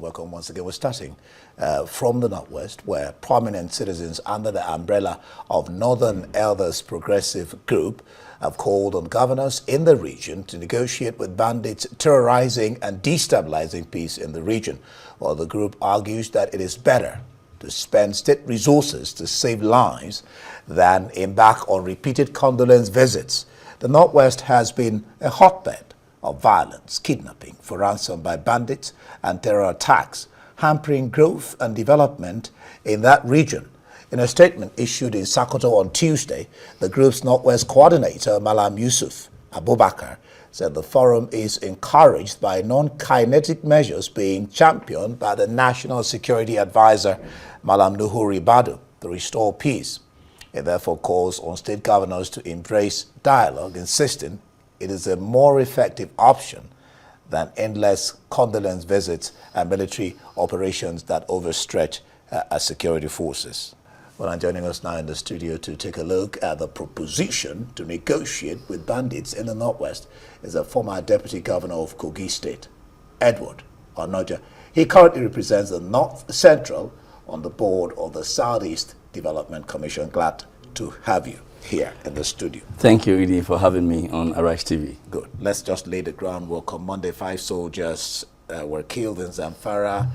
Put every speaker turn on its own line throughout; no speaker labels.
welcome once again. We're starting from the Northwest, where prominent citizens under the umbrella of Northern Elders Progressive Group have called on governors in the region to negotiate with bandits terrorizing and destabilizing peace in the region. While the group argues that it is better to spend state resources to save lives than embark on repeated condolence visits. The Northwest has been a hotbed of violence, kidnapping for ransom by bandits and terror attacks, hampering growth and development in that region. In a statement issued in Sokoto on Tuesday, the group's Northwest coordinator, Malam Yusuf Abubakar, said the forum is encouraged by non-kinetic measures being championed by the National Security Advisor, Malam Nuhuri Badu, to restore peace. It therefore calls on state governors to embrace dialogue, insisting it is a more effective option than endless condolence visits and military operations that overstretch our security forces. Well, I'm joining us now in the studio to take a look at the proposition to negotiate with bandits in the Northwest is a former Deputy Governor of Kogi State, Edward Onoja. He currently represents the North Central on the board of the Southeast Development Commission. Glad to have you here in the studio.
Thank you, Edie, for having me on Arise TV.
Good. Let's just lay the groundwork. On Monday, 5 soldiers were killed in Zamfara.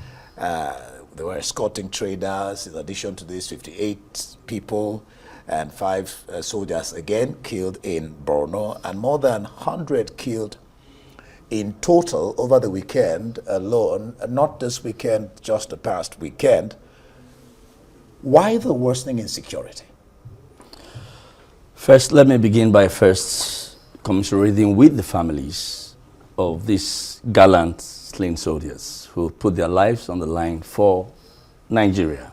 They were escorting traders. In addition to this, 58 people and 5 soldiers again killed in Borno, and more than 100 killed in total over the weekend alone. Not this weekend, just the past weekend. Why the worsening insecurity?
First, let me begin by commiserating with the families of these gallant slain soldiers who put their lives on the line for Nigeria,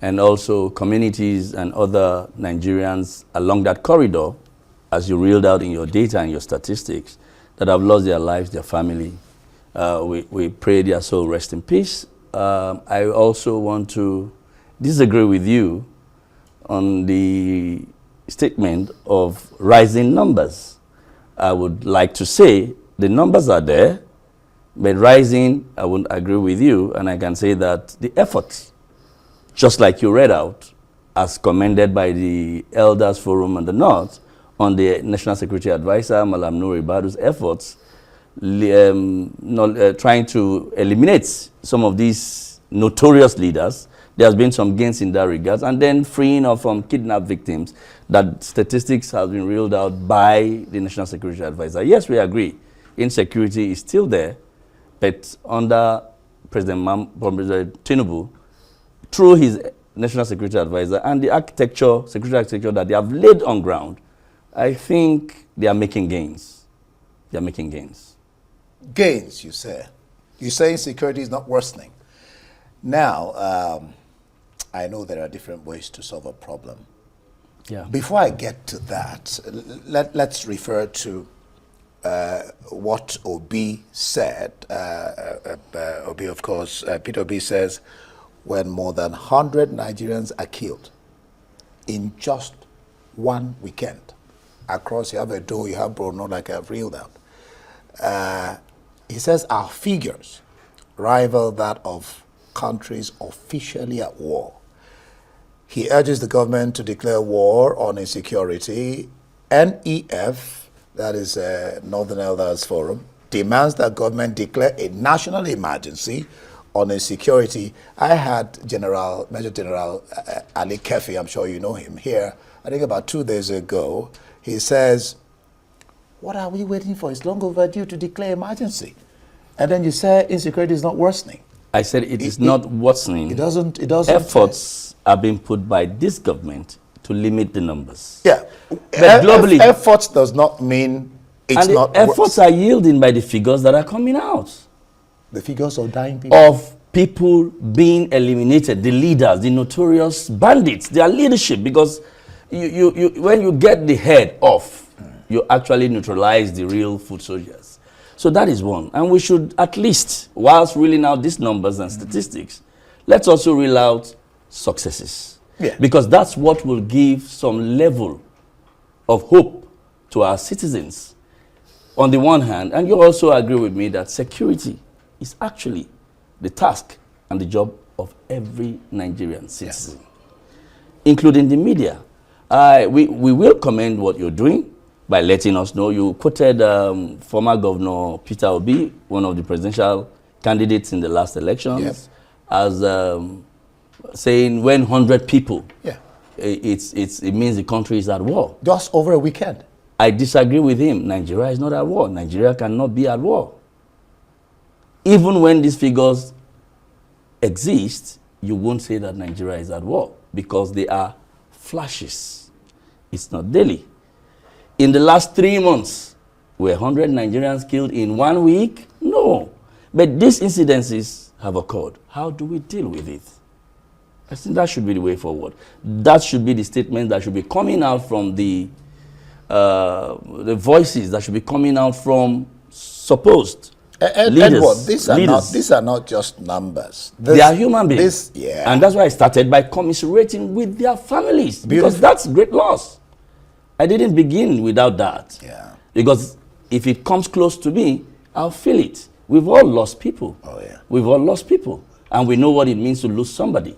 and also communities and other Nigerians along that corridor, as you reeled out in your data and your statistics, that have lost their lives, their family. We pray their soul rest in peace. I also want to disagree with you on the statement of rising numbers. I would like to say the numbers are there, but rising, I wouldn't agree with you, and I can say that the efforts, just like you read out, as commended by the Elders Forum in the North, on the National Security Advisor, Malam Nouri Badu's efforts, trying to eliminate some of these notorious leaders. There has been some gains in that regard, and then freeing of kidnapped victims. That statistics have been reeled out by the National Security Advisor. Yes, we agree. Insecurity is still there, but under President Tinubu, through his National Security Advisor and the security architecture that they have laid on ground, I think they are making gains. They are making gains.
Gains, you say. You say insecurity is not worsening. Now, I know there are different ways to solve a problem.
Yeah.
Before I get to that, let's refer to what Obi said. Obi, of course, Peter Obi says, when more than 100 Nigerians are killed in just one weekend, across, you have Edo, you have Borno, like I've reeled out. He says our figures rival that of countries officially at war. He urges the government to declare war on insecurity. NEF, that is Northern Elders Forum, demands that government declare a national emergency on insecurity. I had Major General Ali Kefi, I'm sure you know him, here, I think about 2 days ago. He says, what are we waiting for? It's long overdue to declare emergency. And then you say insecurity is not worsening.
I said it is not worsening.
It doesn't.
Efforts are being put by this government to limit the numbers.
Yeah.
But globally,
efforts does not mean it's
and
not.
Efforts are yielding by the figures that are coming out.
The figures of dying people.
Of people being eliminated, the leaders, the notorious bandits, their leadership, because when you get the head off, you actually neutralize the real foot soldiers. So that is one. And we should at least, whilst reeling out these numbers and statistics, let's also reel out successes.
Yeah.
Because that's what will give some level of hope to our citizens. On the one hand, and you also agree with me that security is actually the task and the job of every Nigerian citizen, including the media. We will commend what you're doing by letting us know. You quoted former Governor Peter Obi, one of the presidential candidates in the last elections, as saying when 100 people, it means the country is at war.
Just over a weekend.
I disagree with him. Nigeria is not at war. Nigeria cannot be at war. Even when these figures exist, you won't say that Nigeria is at war because they are flashes. It's not daily. In the last 3 months, were 100 Nigerians killed in 1 week? No. But these incidences have occurred. How do we deal with it? I think that should be the way forward. That should be the statement that should be coming out from the voices that should be coming out from supposed leaders.
Edward, these are not just numbers.
They are human beings. And that's why I started by commiserating with their families. Because that's great loss. I didn't begin without that. Because if it comes close to me, I'll feel it. We've all lost people. We've all lost people. And we know what it means to lose somebody.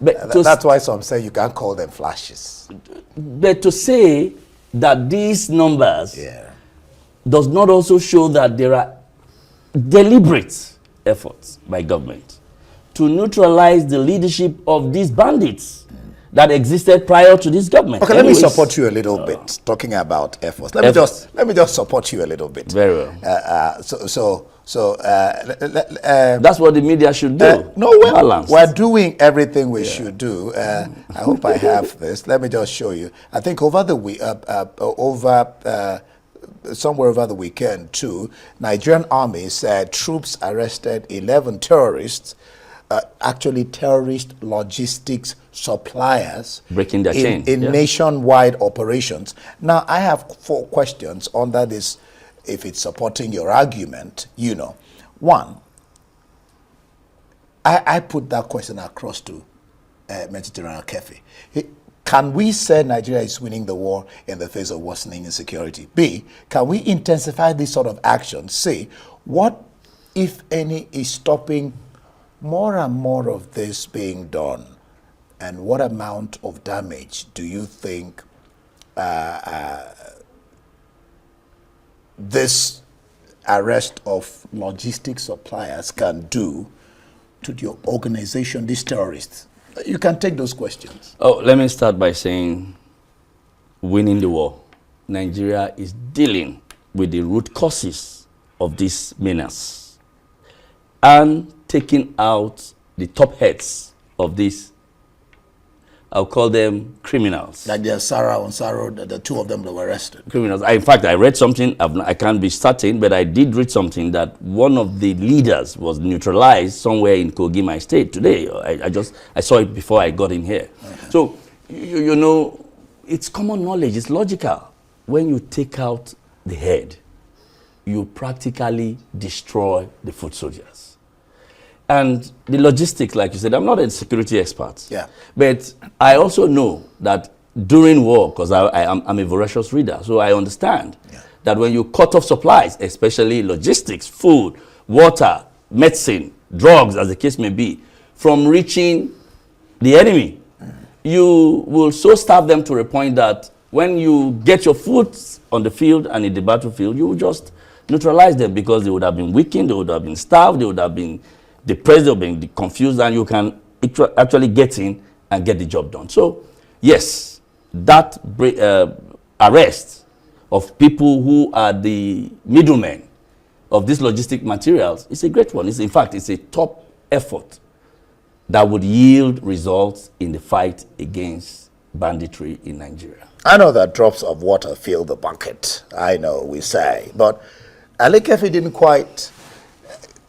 But
that's why some say you can't call them flashes.
But to say that these numbers does not also show that there are deliberate efforts by government to neutralize the leadership of these bandits that existed prior to this government.
Okay, let me support you a little bit, talking about efforts. Let me just support you a little bit.
Very well.
That's
what the media should do.
No, we're doing everything we should do. I hope I have this. Let me just show you. I think over the week, somewhere over the weekend too, Nigerian army said troops arrested 11 terrorists, actually terrorist logistics suppliers,
breaking their chain
in nationwide operations. Now, I have 4 questions under this, if it's supporting your argument. One, I put that question across to Major General Kefi. Can we say Nigeria is winning the war in the face of worsening insecurity? B, can we intensify this sort of action? C, what, if any, is stopping more and more of this being done? And what amount of damage do you think this arrest of logistics suppliers can do to your organization, these terrorists? You can take those questions.
Oh, let me start by saying, winning the war. Nigeria is dealing with the root causes of this menace and taking out the top heads of these, I'll call them criminals.
Like the Sarah and Sarah, the 2 of them that were arrested.
Criminals. In fact, I read something, I can't be certain, but I did read something that one of the leaders was neutralized somewhere in Kogi, my state, today. I saw it before I got in here. So, you know, it's common knowledge, it's logical. When you take out the head, you practically destroy the foot soldiers. And the logistics, like you said, I'm not a security expert. But I also know that during war, because I'm a voracious reader, so I understand that when you cut off supplies, especially logistics, food, water, medicine, drugs, as the case may be, from reaching the enemy, you will so starve them to a point that when you get your foot on the field and in the battlefield, you will just neutralize them because they would have been weakened, they would have been starved, they would have been depressed, they'll be confused, and you can actually get in and get the job done. So, yes, that arrest of people who are the middlemen of these logistic materials is a great one. In fact, it's a top effort that would yield results in the fight against banditry in Nigeria.
I know that drops of water fill the bucket. I know, we say. But Ali Kefi didn't quite,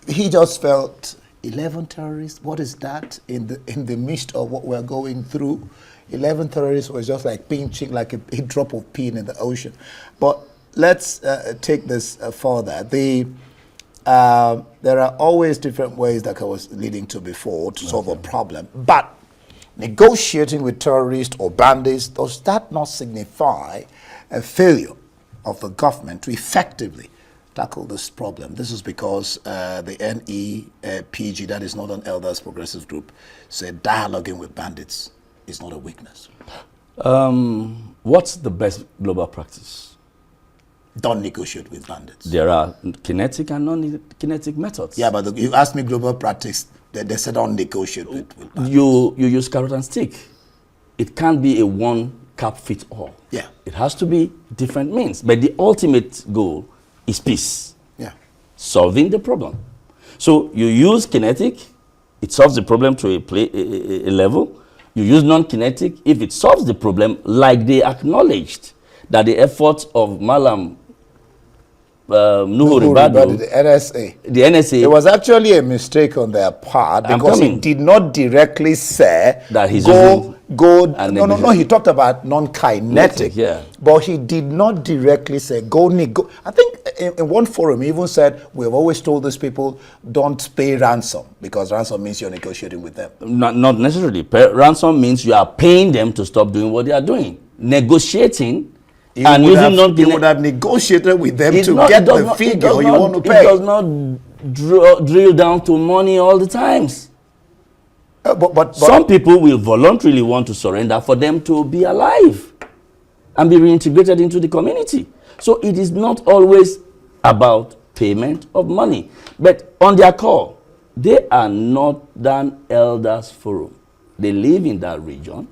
he just felt 11 terrorists, what is that in the midst of what we're going through? 11 terrorists was just like pinching like a drop of pee in the ocean. But let's take this further. There are always different ways that I was leading to before to solve a problem. But negotiating with terrorists or bandits, does that not signify a failure of the government to effectively tackle this problem. This is because the NEPG, that is Northern Elders Progressive Group, said dialoguing with bandits is not a weakness.
What's the best global practice?
Don't negotiate with bandits.
There are kinetic and non-kinetic methods.
Yeah, but you asked me global practice, they said don't negotiate with bandits.
You use carrot and stick. It can't be a one-cap-fits-all.
Yeah.
It has to be different means. But the ultimate goal is peace.
Yeah.
Solving the problem. So you use kinetic, it solves the problem to a level. You use non-kinetic if it solves the problem, like they acknowledged that the efforts of Malam Nuhu Ribadu,
the NSA.
It
was actually a mistake on their part because he did not directly say
that he's
go. No. He talked about non-kinetic,
yeah.
But he did not directly say go. I think in one forum he even said we have always told these people don't pay ransom because ransom means you're negotiating with them.
Not necessarily. Ransom means you are paying them to stop doing what they are doing. Negotiating.
You would have negotiated with them to get the figure you want to pay.
It does not drill down to money all the times.
But
some people will voluntarily want to surrender for them to be alive and be reintegrated into the community. So it is not always about payment of money. But on their call, they are Northern Elders Forum. They live in that region.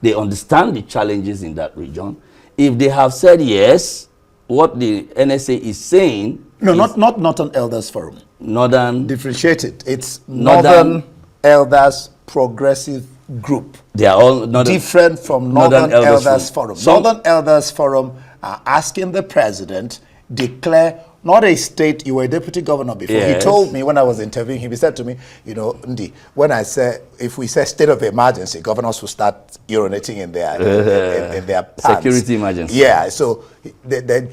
They understand the challenges in that region. If they have said yes, what the NSA is saying...
No, not Northern Elders Forum.
Northern...
Differentiated. It's Northern Elders Progressive Group.
They are all...
different from Northern Elders Forum. Northern Elders Forum are asking the president declare not a state. You were a deputy governor before.
Yes.
He told me when I was interviewing him, he said to me, you know, Ndi, when I say, if we say state of emergency, governors will start urinating in their pants.
Security emergency.
Yeah, so they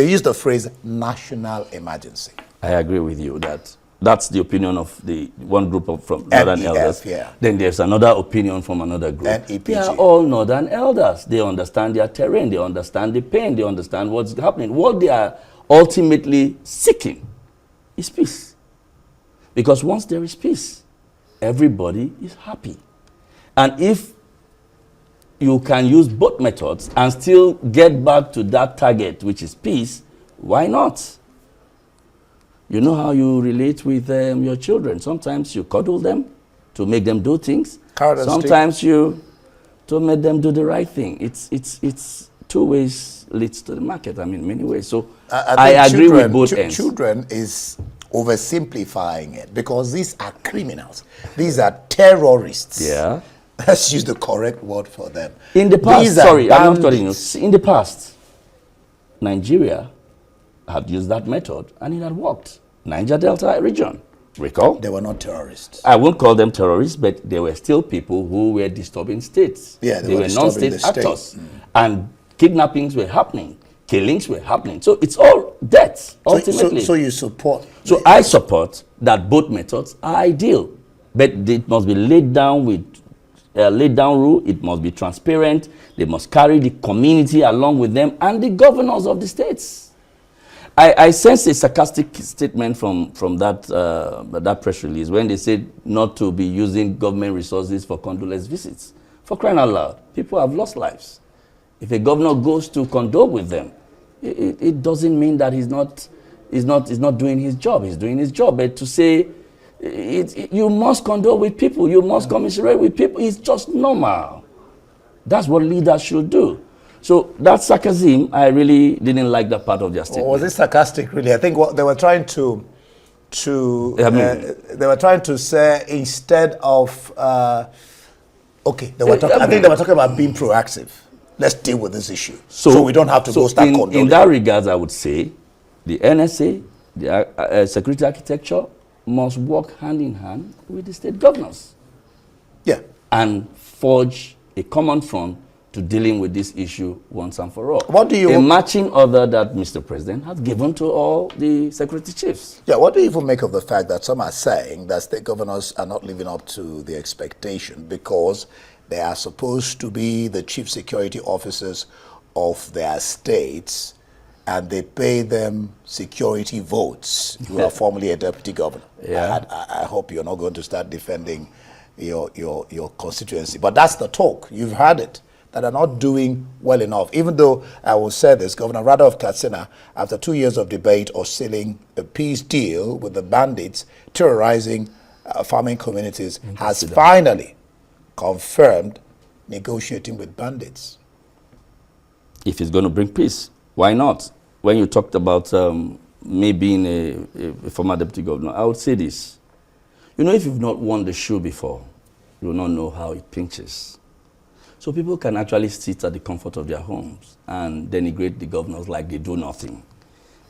used the phrase national emergency.
I agree with you that that's the opinion of the one group from Northern Elders.
Yeah.
Then there's another opinion from another group.
NEPG.
They are all Northern Elders. They understand their terrain. They understand the pain. They understand what's happening. What they are ultimately seeking is peace. Because once there is peace, everybody is happy. And if you can use both methods and still get back to that target, which is peace, why not? You know how you relate with your children. Sometimes you cuddle them to make them do things. Sometimes you to make them do the right thing. It's two ways leads to the market. I mean, many ways. So I agree with both ends.
Children is oversimplifying it because these are criminals. These are terrorists.
Yeah.
Let's use the correct word for them.
In the past, I'm not cutting you. In the past, Nigeria had used that method and it had worked. Niger Delta region, recall?
They were not terrorists.
I won't call them terrorists, but they were still people who were disturbing states.
Yeah,
they were non-state actors. And kidnappings were happening, killings were happening. So it's all death, ultimately.
So you support?
So I support that both methods are ideal, but it must be laid down with laid down rule. It must be transparent. They must carry the community along with them and the governors of the states. I sense a sarcastic statement from that press release when they said not to be using government resources for condolence visits. For crying out loud, people have lost lives. If a governor goes to condole with them, it doesn't mean that he's not doing his job. He's doing his job. But to say you must condole with people, you must commiserate with people, it's just normal. That's what leaders should do. So that sarcasm, I really didn't like that part of their statement.
Was it sarcastic, really? I think what they were trying to say instead of I think they were talking about being proactive. Let's deal with this issue, so we don't have to go start condoning.
In that regards, I would say the NSA, the security architecture, must work hand in hand with the state governors.
Yeah,
and forge a common front to dealing with this issue once and for all.
What do you...
A matching order that Mr. President has given to all the security chiefs.
Yeah, what do you even make of the fact that some are saying that state governors are not living up to the expectation because they are supposed to be the chief security officers of their states, and they pay them security votes. You are formerly a deputy governor.
Yeah.
I hope you're not going to start defending your constituency. But that's the talk. You've heard it, that are not doing well enough. Even though I will say this, Governor Rada of Katsina, after 2 years of debate or sealing a peace deal with the bandits terrorizing farming communities, has finally confirmed negotiating with bandits.
If it's going to bring peace, why not? When you talked about me being a former deputy governor, I would say this. You know, if you've not won the shoe before, you will not know how it pinches. So people can actually sit at the comfort of their homes and denigrate the governors like they do nothing.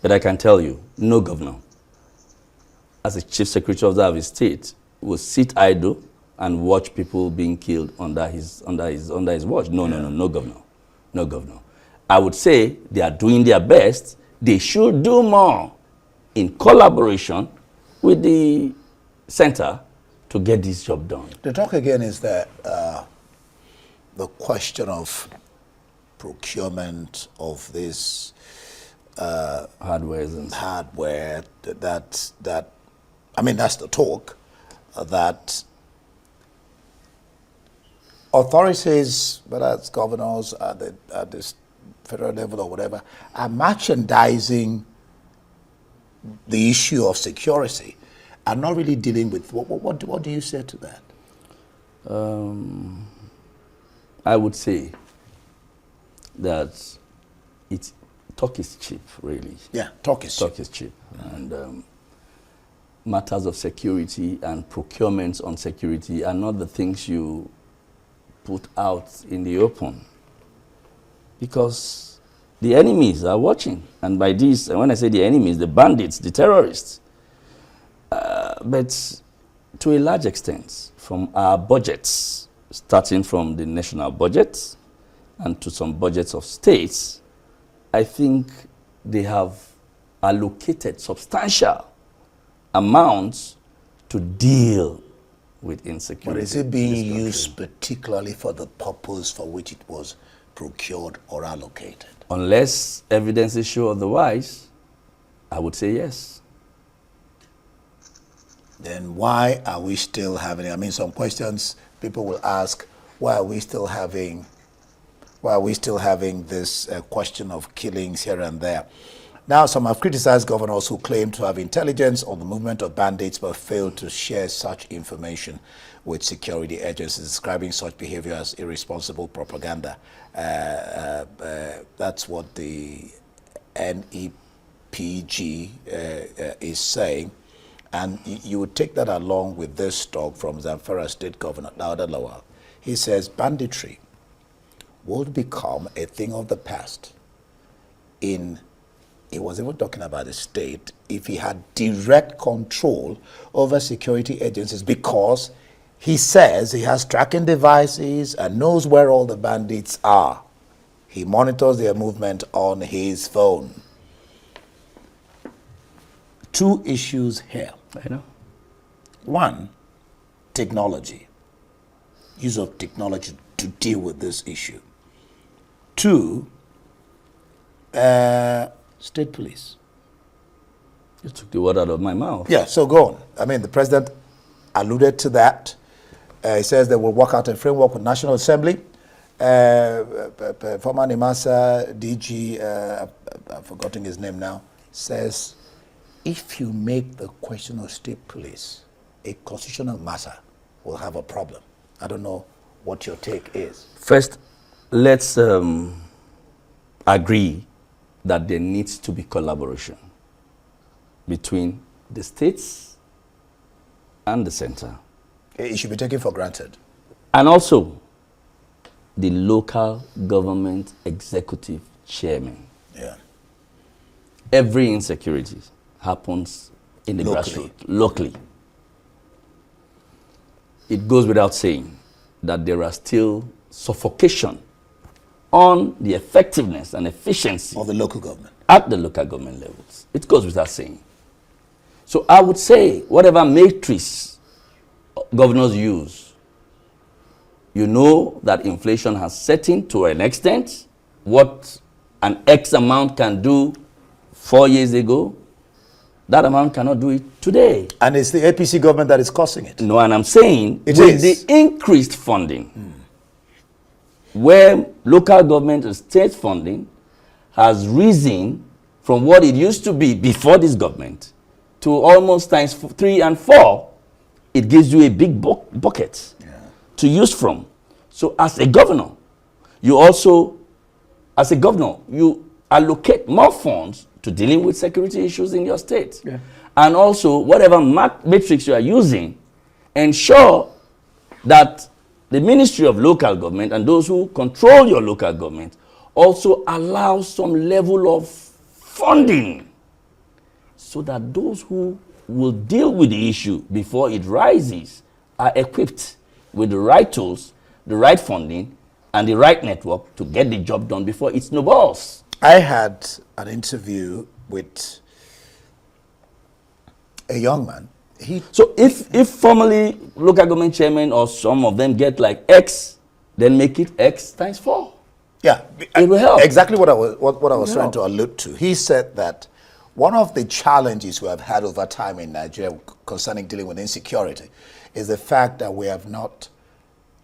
But I can tell you, no governor, as a chief secretary of his state, will sit idle and watch people being killed under his watch. No governor. No governor. I would say they are doing their best. They should do more in collaboration with the center to get this job done.
The talk again is that the question of procurement of this
hardware,
that I mean, that's the talk, that authorities, whether it's governors at this federal level or whatever, are merchandising the issue of security and not really dealing with what do you say to that?
I would say that talk is cheap, really.
Yeah, talk is
cheap. And matters of security and procurements on security are not the things you put out in the open, because the enemies are watching. And by this, and when I say the enemies, the bandits, the terrorists. But to a large extent, from our budgets, starting from the national budget and to some budgets of states, I think they have allocated substantial amounts to deal with insecurity.
But is it being used particularly for the purpose for which it was procured or allocated?
Unless evidence is show otherwise, I would say yes.
Then why are we still having, I mean, some questions people will ask, why are we still having this question of killings here and there? Now, some have criticized governors who claim to have intelligence on the movement of bandits but failed to share such information with security agencies, describing such behavior as irresponsible propaganda. That's what the NEPG is saying. And you would take that along with this talk from Zamfara State Governor Dauda Lawal. He says banditry will become a thing of the past. He was even talking about the state if he had direct control over security agencies, because he says he has tracking devices and knows where all the bandits are. He monitors their movement on his phone. Two issues here.
I know.
One, technology. Use of technology to deal with this issue. Two, state police.
You took the word out of my mouth.
Yeah, so go on. I mean, the president alluded to that. He says they will work out a framework with National Assembly. Former Nimasa DG, I've forgotten his name now, says if you make the question of state police a constitutional matter, we'll have a problem. I don't know what your take is.
First, let's agree that there needs to be collaboration between the states and the center.
It should be taken for granted.
And also the local government executive chairman.
Yeah.
Every insecurity happens in the grassroots, locally. It goes without saying that there are still suffocation on the effectiveness and efficiency
of the local government.
At the local government levels. It goes without saying. So I would say whatever matrix governors use, you know that inflation has set in to an extent. What an X amount can do 4 years ago, that amount cannot do it today.
And it's the APC government that is causing it.
No, and I'm saying
It
with
is.
the increased funding, where local government and state funding has risen from what it used to be before this government to almost times 3 and 4, it gives you a big bucket to use from. So as a governor, you allocate more funds to dealing with security issues in your state.
Yeah.
And also, whatever matrix you are using, ensure that the Ministry of Local Government and those who control your local government also allow some level of funding so that those who will deal with the issue before it rises are equipped with the right tools, the right funding, and the right network to get the job done before it snowballs.
I had an interview with a young man.
So if formerly local government chairman or some of them get like X, then make it X times 4.
Yeah,
It will help.
Exactly what I was trying
help.
to allude to. He said that one of the challenges we have had over time in Nigeria concerning dealing with insecurity is the fact that we have not,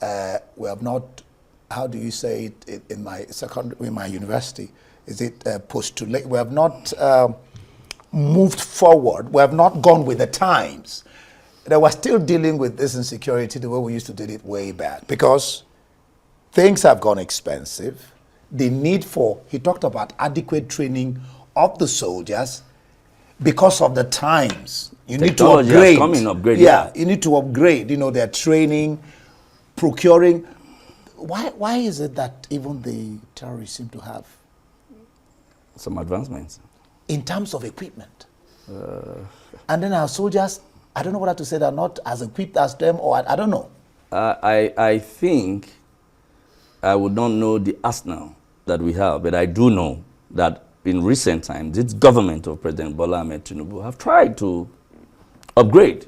how do you say it in my university? Is it postulate? We have not moved forward. We have not gone with the times. That we're still dealing with this insecurity the way we used to deal it way back, because things have gone expensive. The need for, he talked about adequate training of the soldiers because of the times. You need to
Technology has
upgrade.
come in upgrade,
Yeah, you need to upgrade, their training, procuring. Why is it that even the terrorists seem to have,
Some advancements.
in terms of equipment? And then our soldiers, I don't know whether to say they're not as equipped as them, or I don't know.
I think I would not know the arsenal that we have, but I do know that in recent times, this government of President Bola Ahmed Tinubu have tried to upgrade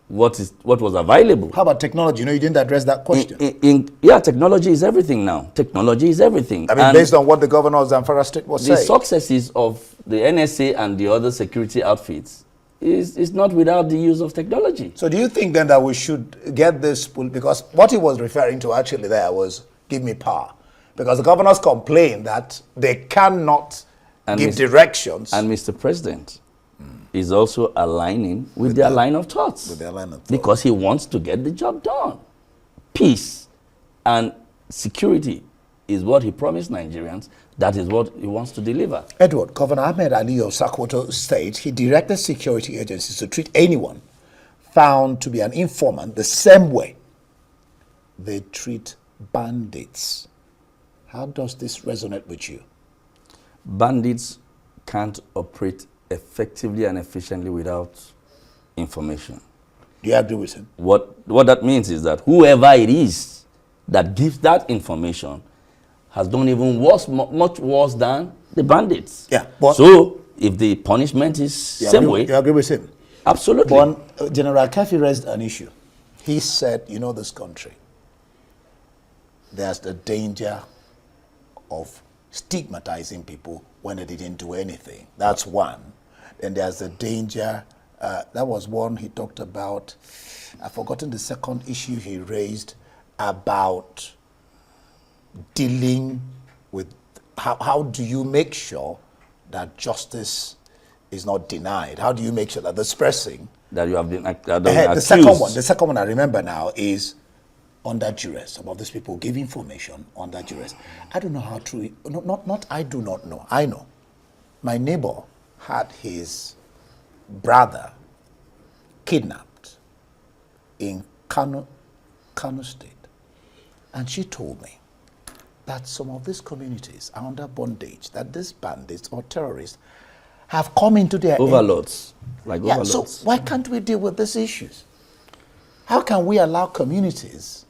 what was available.
How about technology? You didn't address that question.
Technology is everything now. Technology is everything.
I mean,
And
based on what the governor of Zamfara State was
the
saying.
successes of the NSA and the other security outfits is not without the use of technology.
So do you think then that we should get this, because what he was referring to actually there was give me power. Because the governors complain that they cannot give directions.
And Mr. President is also aligning with their line of thoughts.
With their line of thought.
Because he wants to get the job done. Peace and security is what he promised Nigerians. That is what he wants to deliver.
Edward, Governor Ahmed Ali of Sokoto State, he directed security agencies to treat anyone found to be an informant the same way they treat bandits. How does this resonate with you?
Bandits can't operate effectively and efficiently without information.
Do you agree with him?
What that means is that whoever it is that gives that information has done even worse, much worse than the bandits.
Yeah, but
so if the punishment is same way,
you agree with him?
absolutely.
But General Kafi raised an issue. He said, this country, there's the danger of stigmatizing people when they didn't do anything. That's one. Then there's the danger, that was one he talked about. I've forgotten the second issue he raised about dealing with, how do you make sure that justice is not denied? How do you make sure that this person,
that you have been
the second one I remember now is under duress. Some of these people give information under duress. I don't know how true, not I do not know, I know. My neighbor had his brother kidnapped in Kano State. And she told me that some of these communities are under bondage, that these bandits or terrorists have come into their
overlords, like
yeah,
overlords.
so why can't we deal with these issues? How can we allow communities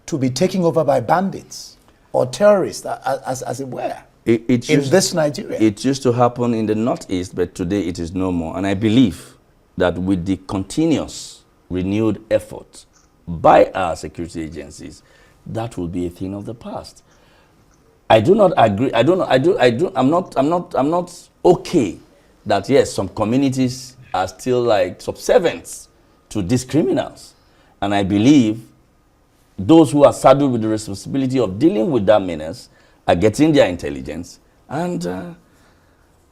to be taken over by bandits or terrorists, as it were, in this Nigeria?
It used to happen in the Northeast, but today it is no more. And I believe that with the continuous renewed effort by our security agencies, that will be a thing of the past. I do not agree. I'm not okay that yes, some communities are still like subservient to these criminals. And I believe those who are saddled with the responsibility of dealing with that menace are getting their intelligence, and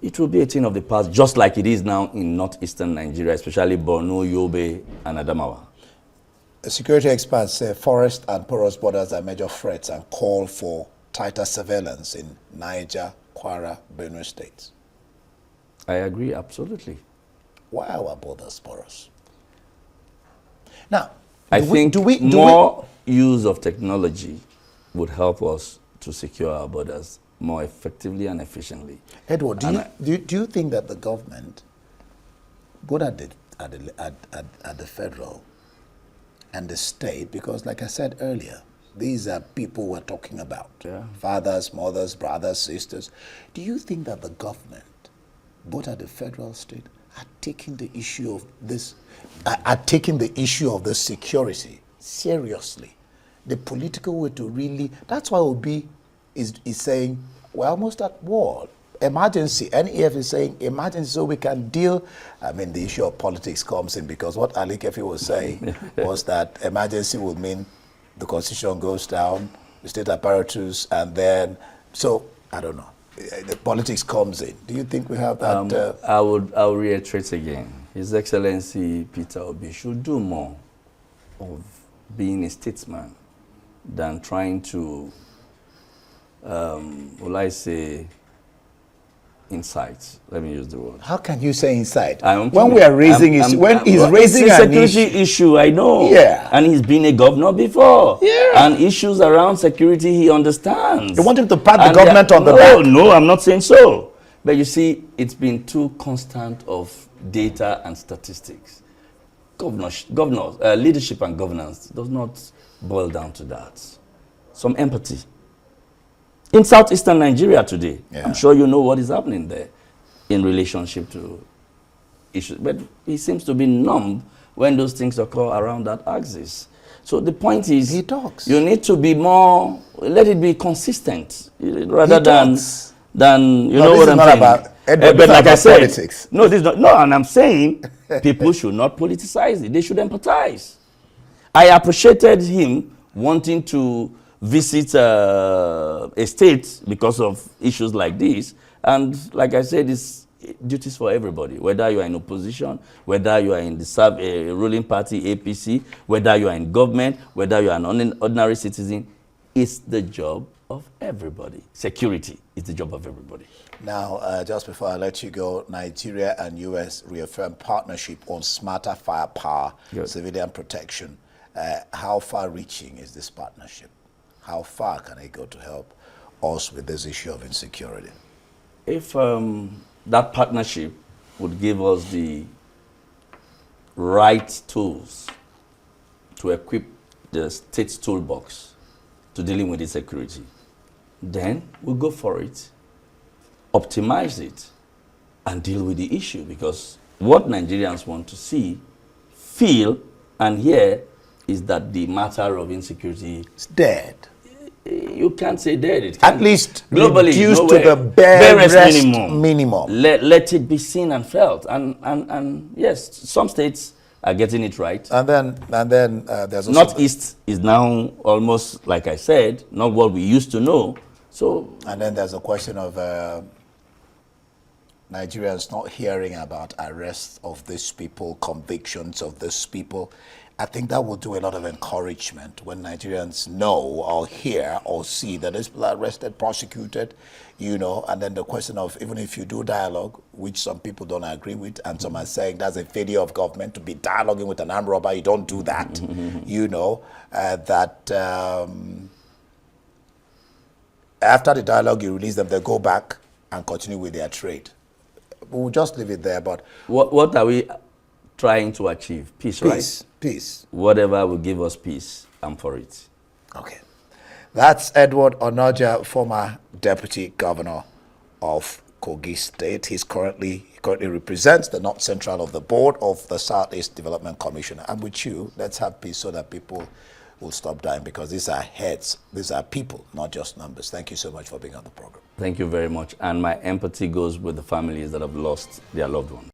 it will be a thing of the past, just like it is now in northeastern Nigeria, especially Borno, Yobe, and Adamawa.
Security experts say forest and porous borders are major threats and call for tighter surveillance in Niger, Kwara, Benue states.
I agree, absolutely.
Why are our borders porous? Now,
I think more use of technology would help us to secure our borders more effectively and efficiently.
Edward, do you think that the government, both at the federal and the state, because like I said earlier, these are people we're talking about, fathers, mothers, brothers, sisters. Do you think that the government, both at the federal state, are taking the issue of this, security seriously? The political way to really, that's why Obi is saying, we're almost at war. Emergency, NEF is saying emergency so we can deal. I mean, the issue of politics comes in because what Ali Kefi was saying was that emergency will mean the constitution goes down, the state apparatus, and then, so, I don't know. The politics comes in. Do you think we have that?
I'll reiterate again. His Excellency Peter Obi should do more of being a statesman than trying to, will I say, incite. Let me use the word.
How can you say incite?
When
we are raising when he's raising
a security issue, I know.
Yeah.
And he's been a governor before.
Yeah.
And issues around security he understands.
You want him to pat the government on the back?
No, I'm not saying so. But you see, it's been too constant of data and statistics. Leadership and governance does not boil down to that. Some empathy. In southeastern Nigeria today, I'm sure you know what is happening there in relationship to issues. But he seems to be numb when those things occur around that axis. So the point is,
he talks.
You need to be more, let it be consistent, rather than you know what I'm saying. But like I said,
politics.
No, this is not, no, and I'm saying people should not politicize it. They should empathize. I appreciated him wanting to visit a state because of issues like this. And like I said, it's duties for everybody, whether you are in opposition, whether you are in the ruling party, APC, whether you are in government, whether you are an ordinary citizen. It's the job of everybody. Security is the job of everybody.
Now, just before I let you go, Nigeria and U.S. reaffirm partnership on smarter firepower, civilian protection. How far-reaching is this partnership? How far can it go to help us with this issue of insecurity?
If that partnership would give us the right tools to equip the state's toolbox to dealing with insecurity, then we'll go for it, optimize it, and deal with the issue. Because what Nigerians want to see, feel, and hear is that the matter of insecurity
is dead.
You can't say dead. It
At least
globally,
reduced to the barest minimum.
Let it be seen and felt. And yes, some states are getting it right.
And then there's also
Northeast is now almost, like I said, not what we used to know. So
and then there's a question of Nigerians not hearing about arrests of these people, convictions of these people. I think that will do a lot of encouragement when Nigerians know or hear or see that these people are arrested, prosecuted, you know, and then the question of even if you do dialogue, which some people don't agree with, and some are saying that's a failure of government to be dialoguing with an armed robber, you don't do that, you know, that after the dialogue, you release them, they go back and continue with their trade. We'll just leave it there, but...
What are we trying to achieve? Peace, right?
Peace.
Whatever will give us peace, I'm for it.
Okay. That's Edward Onoja, former Deputy Governor of Kogi State. He currently represents the North Central of the board of the Southeast Development Commission. I'm with you. Let's have peace so that people will stop dying, because these are heads, these are people, not just numbers. Thank you so much for being on the program.
Thank you very much. And my empathy goes with the families that have lost their loved ones.